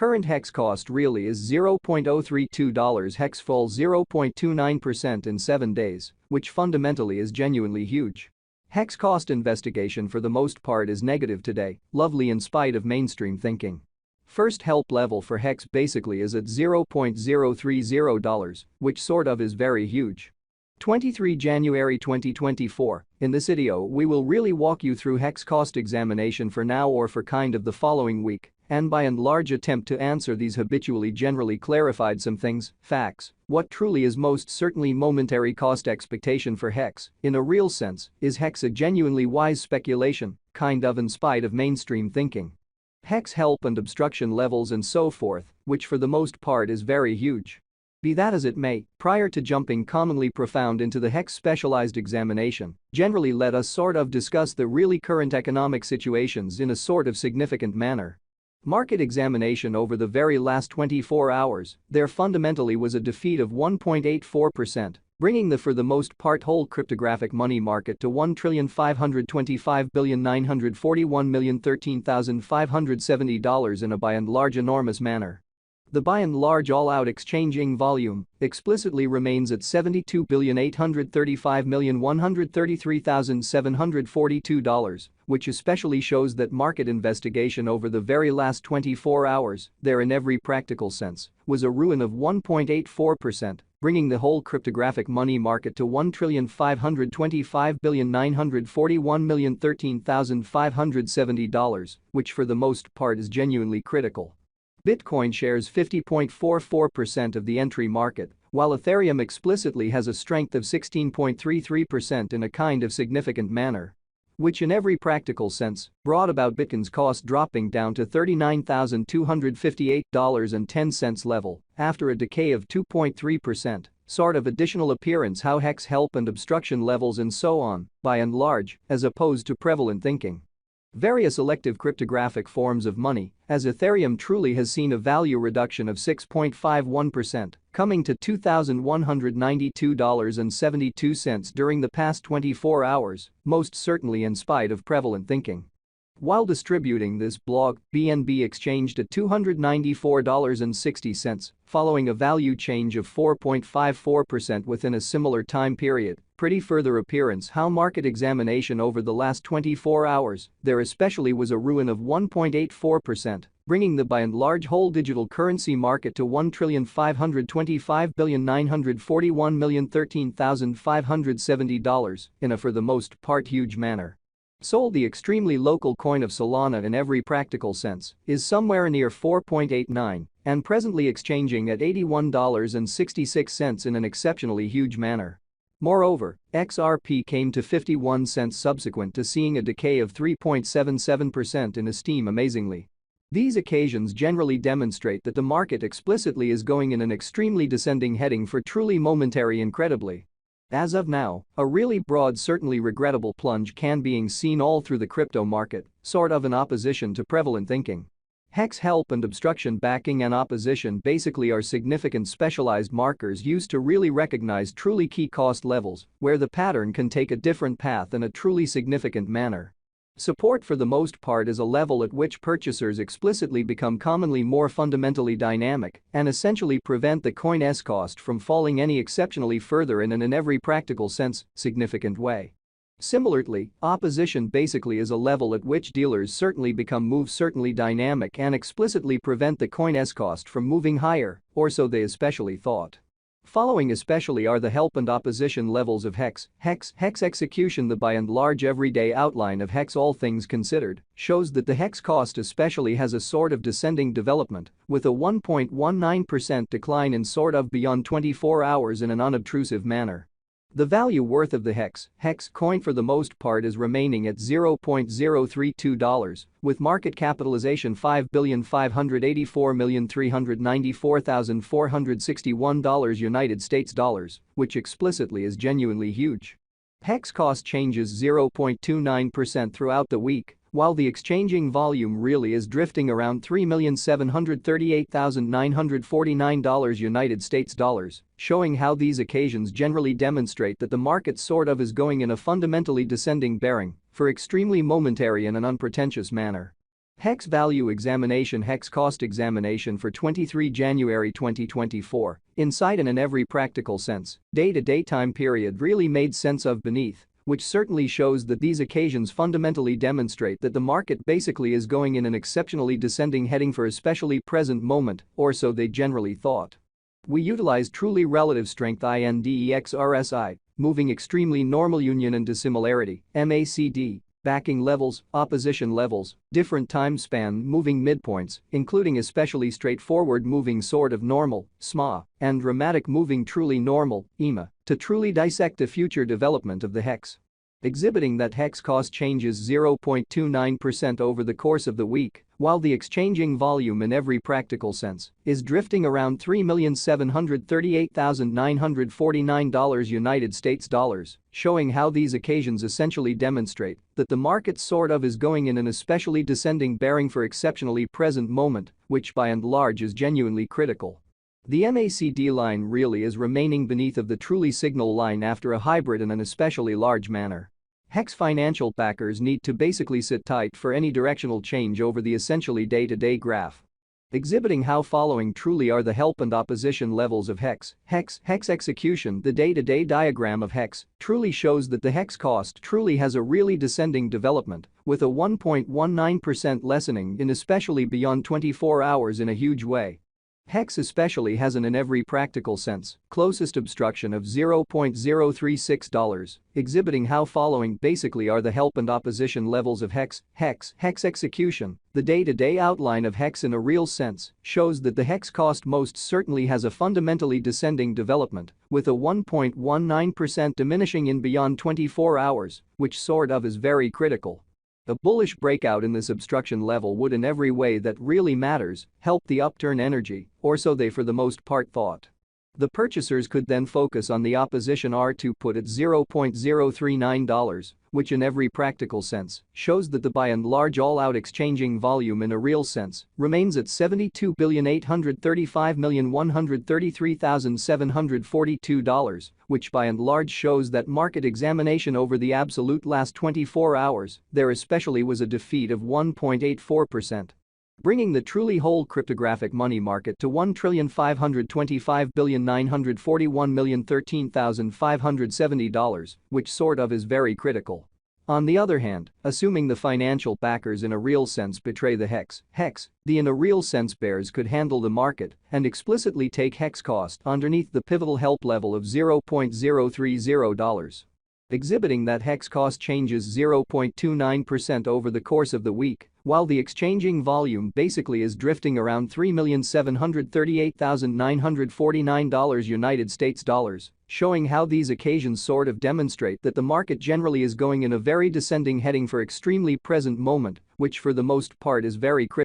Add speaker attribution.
Speaker 1: current hex cost really is $0.032, hex falls 0.29% in 7 days, which fundamentally is genuinely huge. Hex cost investigation for the most part is negative today, lovely in spite of mainstream thinking. First help level for hex basically is at $0.030, which sort of is very huge. 23 January 2024, in this video we will really walk you through hex cost examination for now or for kind of the following week, and by and large attempt to answer these habitually generally clarified some things, facts, what truly is most certainly momentary cost expectation for hex, in a real sense, is hex a genuinely wise speculation, kind of in spite of mainstream thinking. Hex help and obstruction levels and so forth, which for the most part is very huge. Be that as it may, prior to jumping commonly profound into the hex specialized examination, generally let us sort of discuss the really current economic situations in a sort of significant manner. Market examination over the very last 24 hours, there fundamentally was a defeat of 1.84%, bringing the for the most part whole cryptographic money market to $1,525,941,013,570 in a by and large enormous manner. The by and large all-out exchanging volume explicitly remains at $72,835,133,742, which especially shows that market investigation over the very last 24 hours, there in every practical sense, was a ruin of 1.84%, bringing the whole cryptographic money market to $1,525,941,013,570, which for the most part is genuinely critical. Bitcoin shares 50.44% of the entry market, while Ethereum explicitly has a strength of 16.33% in a kind of significant manner. Which in every practical sense brought about Bitcoin's cost dropping down to $39,258.10 level after a decay of 2.3%, sort of additional appearance how hex help and obstruction levels and so on, by and large, as opposed to prevalent thinking. Various elective cryptographic forms of money, as Ethereum truly has seen a value reduction of 6.51%, coming to $2,192.72 during the past 24 hours, most certainly in spite of prevalent thinking. While distributing this blog, BNB exchanged at $294.60, following a value change of 4.54% within a similar time period. Pretty further appearance how market examination over the last 24 hours, there especially was a ruin of 1.84%, bringing the by and large whole digital currency market to $1,525,941,013,570 in a for the most part huge manner. Sol, the extremely local coin of Solana in every practical sense, is somewhere near 4.89 and presently exchanging at $81.66 in an exceptionally huge manner. Moreover, XRP came to 51 cents subsequent to seeing a decay of 3.77% in esteem amazingly. These occasions generally demonstrate that the market explicitly is going in an extremely descending heading for truly momentary incredibly. As of now, a really broad certainly regrettable plunge can being seen all through the crypto market, sort of in opposition to prevalent thinking. Hex help and obstruction backing and opposition basically are significant specialized markers used to really recognize truly key cost levels where the pattern can take a different path in a truly significant manner. Support for the most part is a level at which purchasers explicitly become commonly more fundamentally dynamic and essentially prevent the coin's cost from falling any exceptionally further in every practical sense, significant way. Similarly, opposition basically is a level at which dealers certainly become certainly dynamic and explicitly prevent the coin's cost from moving higher, or so they especially thought. Following especially are the help and opposition levels of hex execution. The by and large everyday outline of hex all things considered shows that the hex cost especially has a sort of descending development with a 1.19% decline in sort of beyond 24 hours in an unobtrusive manner. The value worth of the hex coin for the most part is remaining at $0.032, with market capitalization $5,584,394,461 United States dollars, which explicitly is genuinely huge. Hex cost changes 0.29% throughout the week, while the exchanging volume really is drifting around $3,738,949 United States dollars, showing how these occasions generally demonstrate that the market sort of is going in a fundamentally descending bearing for extremely momentary in an unpretentious manner. Hex value examination. Hex cost examination for 23 January 2024. Inside and in every practical sense, day-to-day time period really made sense of beneath, which certainly shows that these occasions fundamentally demonstrate that the market basically is going in an exceptionally descending heading for especially present moment, or so they generally thought. We utilized truly relative strength index RSI, moving extremely normal union and dissimilarity, MACD, backing levels, opposition levels, different time span moving midpoints, including especially straightforward moving sort of normal, SMA, and dramatic moving truly normal, EMA, to truly dissect the future development of the hex. Exhibiting that hex cost changes 0.29% over the course of the week, while the exchanging volume in every practical sense is drifting around $3,738,949 United States dollars, showing how these occasions essentially demonstrate that the market sort of is going in an especially descending bearing for exceptionally present moment, which by and large is genuinely critical. The MACD line really is remaining beneath of the truly signal line after a hybrid in an especially large manner. Hex financial backers need to basically sit tight for any directional change over the essentially day-to-day graph. Exhibiting how following truly are the help and opposition levels of hex execution. The day-to-day diagram of hex truly shows that the hex cost truly has a really descending development, with a 1.19% lessening in especially beyond 24 hours in a huge way. Hex especially has an in every practical sense closest obstruction of $0.036, exhibiting how following basically are the help and opposition levels of hex execution. The day-to-day outline of hex in a real sense shows that the hex cost most certainly has a fundamentally descending development, with a 1.19% diminishing in beyond 24 hours, which sort of is very critical. A bullish breakout in this obstruction level would in every way that really matters help the upturn energy, or so they for the most part thought. The purchasers could then focus on the opposition R2 put at $0.039, which in every practical sense shows that the by and large all-out exchanging volume in a real sense remains at $72,835,133,742, which by and large shows that market examination over the absolute last 24 hours, there especially was a defeat of 1.84%. Bringing the truly whole cryptographic money market to $1,525,941,013,570, which sort of is very critical. On the other hand, assuming the financial backers in a real sense betray the hex, the in a real sense bears could handle the market and explicitly take hex cost underneath the pivotal help level of $0.030. Exhibiting that hex cost changes 0.29% over the course of the week, while the exchanging volume basically is drifting around $3,738,949 United States dollars, showing how these occasions sort of demonstrate that the market generally is going in a very descending heading for extremely present moment, which for the most part is very critical.